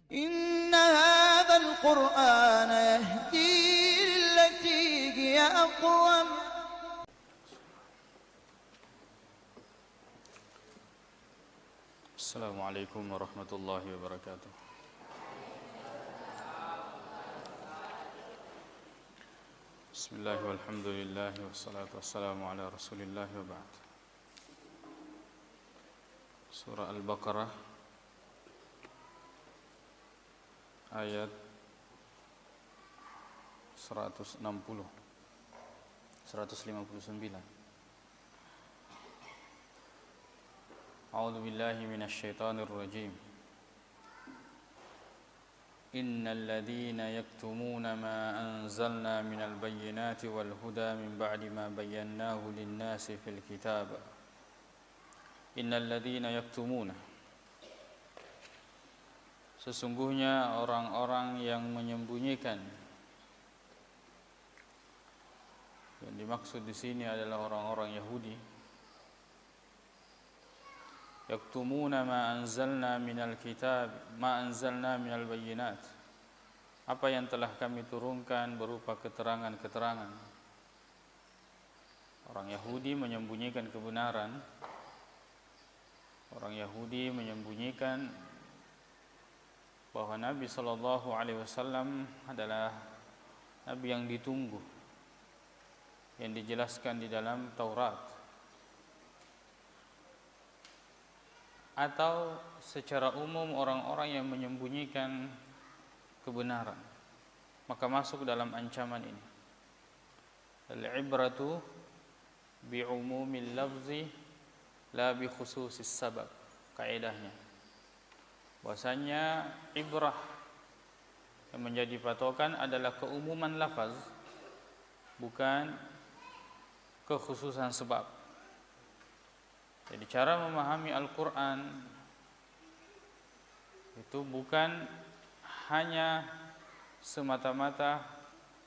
إن هذا القرآن يهدي للتي هي أقوم. السلام عليكم ورحمة الله وبركاته. بسم الله والحمد لله والصلاة والسلام على رسول الله وبعد. Surah Al-Baqarah ayat 159. A'udzu billahi minasyaitonir rajim. Innal ladzina yaktumuna ma anzalna minal bayyinati wal huda min ba'di ma bayyanahu lin-nasi fil kitab. Innal ladzina yaktumuna, sesungguhnya orang-orang yang menyembunyikan. Yang dimaksud di sini adalah orang-orang Yahudi. Yaktumuna ma anzalna minal kitab, ma anzalna minal bayyinat. Apa yang telah kami turunkan berupa keterangan-keterangan. Orang Yahudi menyembunyikan kebenaran. Orang Yahudi menyembunyikan bahwa Nabi sallallahu alaihi wasallam adalah nabi yang ditunggu, yang dijelaskan di dalam Taurat. Atau secara umum orang-orang yang menyembunyikan kebenaran, maka masuk dalam ancaman ini. Al-ibratu bi'umumil lafzi la bi khususis sabab. Kaidahnya bahwasanya ibrah yang menjadi patokan adalah keumuman lafaz, bukan kekhususan sebab. Jadi cara memahami Al-Quran itu bukan hanya semata-mata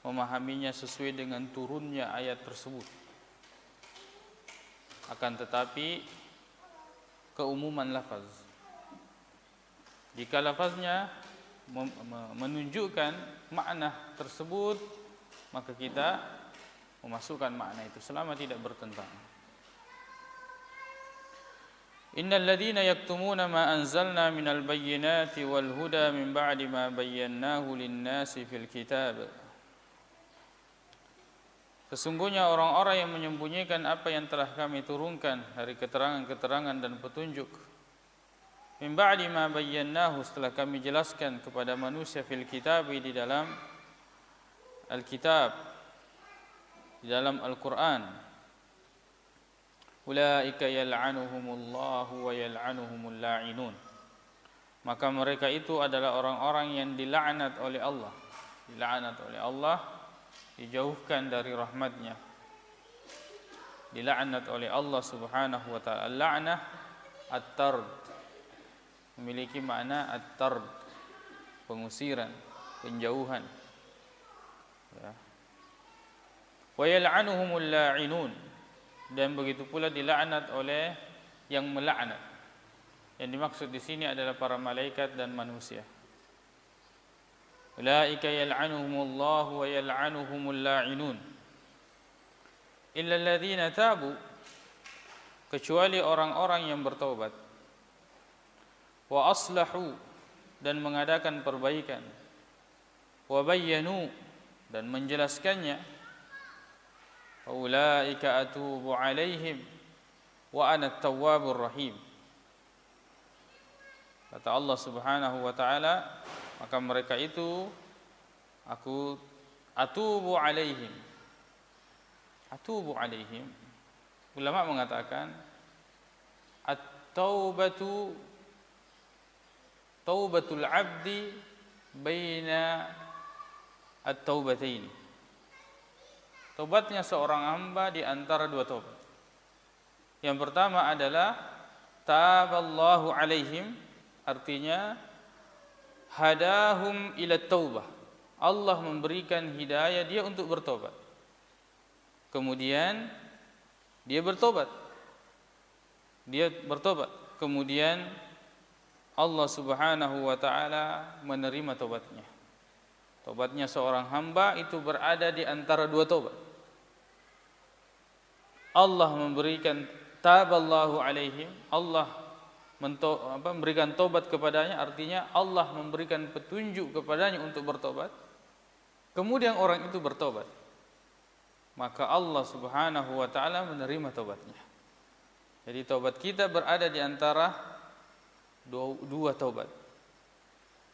memahaminya sesuai dengan turunnya ayat tersebut, akan tetapi keumuman lafaz. Jika lafaznya menunjukkan makna tersebut, maka kita memasukkan makna itu selama tidak bertentangan. Innal ladzina yaktumuna ma anzalna minal bayyinati wal huda min ba'di ma bayyanahu lin-nasi fil kitab. Sesungguhnya orang-orang yang menyembunyikan apa yang telah kami turunkan dari keterangan-keterangan dan petunjuk. Min ba'di ma bayyanahu, setelah kami jelaskan kepada manusia fil kitab, di dalam Alkitab, di dalam Al-Quran. Ulaika yal'anuhumullahu wa yal'anuhumul la'inun. Maka mereka itu adalah orang-orang yang dilaknat oleh Allah. Dilaknat oleh Allah, dijauhkan dari rahmatnya, dilaknat oleh Allah subhanahu wa ta'ala. Al-la'nah at-tard, memiliki makna at-tard, pengusiran, penjauhan, ya. Wa yal'anuhumul la'inun, dan begitu pula dilaknat oleh yang melaknat. Yang dimaksud di sini adalah para malaikat dan manusia. Ulaika yal'anuhumullahu wa yal'anuhumul la'inun illa alladhina tabu, kecuali orang-orang yang bertaubat, wa aslahu, dan mengadakan perbaikan, wa bayyanu, dan menjelaskannya. Ulaika atubu alaihim wa ana at-tawwabur rahim. Kata Allah subhanahu wa ta'ala, maka mereka itu aku atubu alaihim. Atubu alaihim, ulama mengatakan at-taubatu taubatul abdi baina at-taubataini. Taubatnya seorang hamba di antara dua taubat. Yang pertama adalah taballahu alaihim, artinya hadahum ila taubah. Allah memberikan hidayah dia untuk bertobat. Kemudian dia bertobat. Kemudian Allah Subhanahu wa taala menerima taubatnya. Taubatnya seorang hamba itu berada di antara dua taubat. Allah memberikan taballahu alaihim, Allah memberikan taubat kepadanya, artinya Allah memberikan petunjuk kepadanya untuk bertobat. Kemudian orang itu bertobat, maka Allah Subhanahu wa taala menerima taubatnya. Jadi taubat kita berada di antara dua taubat,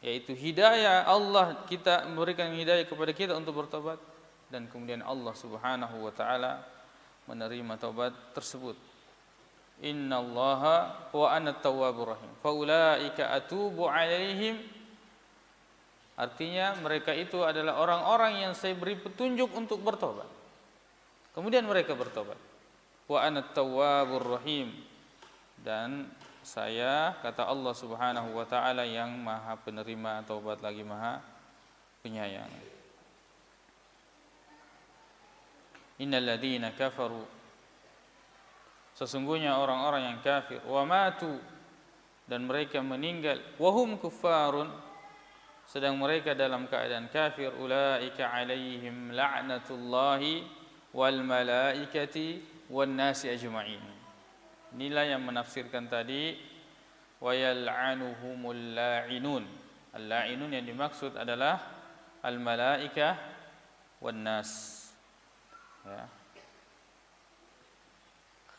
yaitu hidayah Allah, kita memberikan hidayah kepada kita untuk bertobat, dan kemudian Allah Subhanahu wa taala menerima taubat tersebut. Innallaha wa ana at-tawwabur rahim faulaika atubu alaihim, artinya mereka itu adalah orang-orang yang saya beri petunjuk untuk bertobat, kemudian mereka bertobat. Wa ana at-tawwabur rahim, dan saya, kata Allah Subhanahu wa taala, yang maha penerima taubat lagi maha penyayang. Innal ladzina kafaru, sesungguhnya orang-orang yang kafir, wa matu, dan mereka meninggal, wa hum kuffarun, sedang mereka dalam keadaan kafir, ulaika alaihim la'natullahi wal malaikati wan nasi ajma'in. Inilah yang menafsirkan tadi wa yal'anuhumul la'inun. Al-la'inun yang dimaksud adalah al-malaikah wan nas. Ya.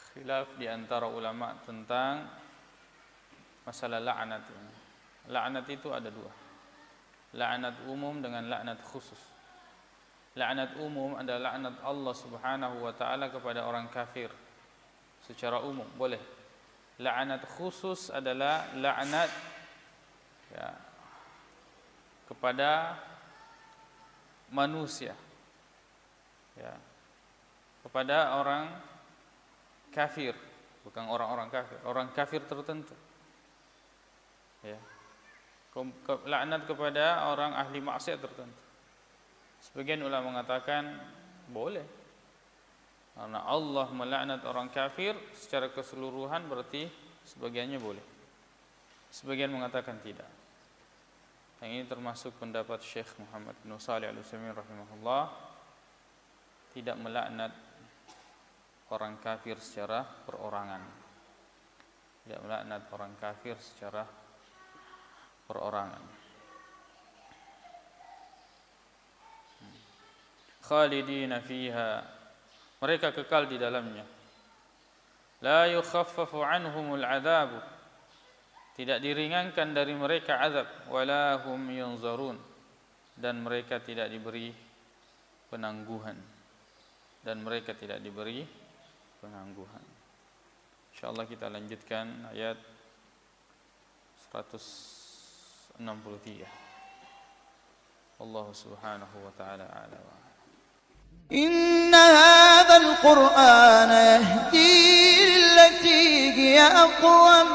Khilaf di antara ulama tentang masalah la'nat ini. La'nat itu ada dua. La'nat umum dengan la'nat khusus. La'nat umum adalah la'nat Allah Subhanahu wa taala kepada orang kafir secara umum, boleh. La'nat khusus adalah la'nat ya, kepada manusia, ya, kepada orang kafir, bukan orang-orang kafir, orang kafir tertentu. Ya. Laknat kepada orang ahli maksiat tertentu. Sebagian ulama mengatakan boleh, karena Allah melaknat orang kafir secara keseluruhan, berarti sebagiannya boleh. Sebagian mengatakan tidak. Yang ini termasuk pendapat Syekh Muhammad bin Shalih Al-Utsaimin rahimahullah, tidak melaknat orang kafir secara perorangan. Tidak melaknat orang kafir secara perorangan. Khalidina fiha, mereka kekal di dalamnya. La yukhaffafu anhumul adzab, tidak diringankan dari mereka azab. Wala hum yunzarun, dan mereka tidak diberi penangguhan. Dan mereka tidak diberi penangguhan. Insyaallah kita lanjutkan ayat 163. Allah Subhanahu wa taala a'lam. إن هذا القرآن يهدي للتي هي أقوم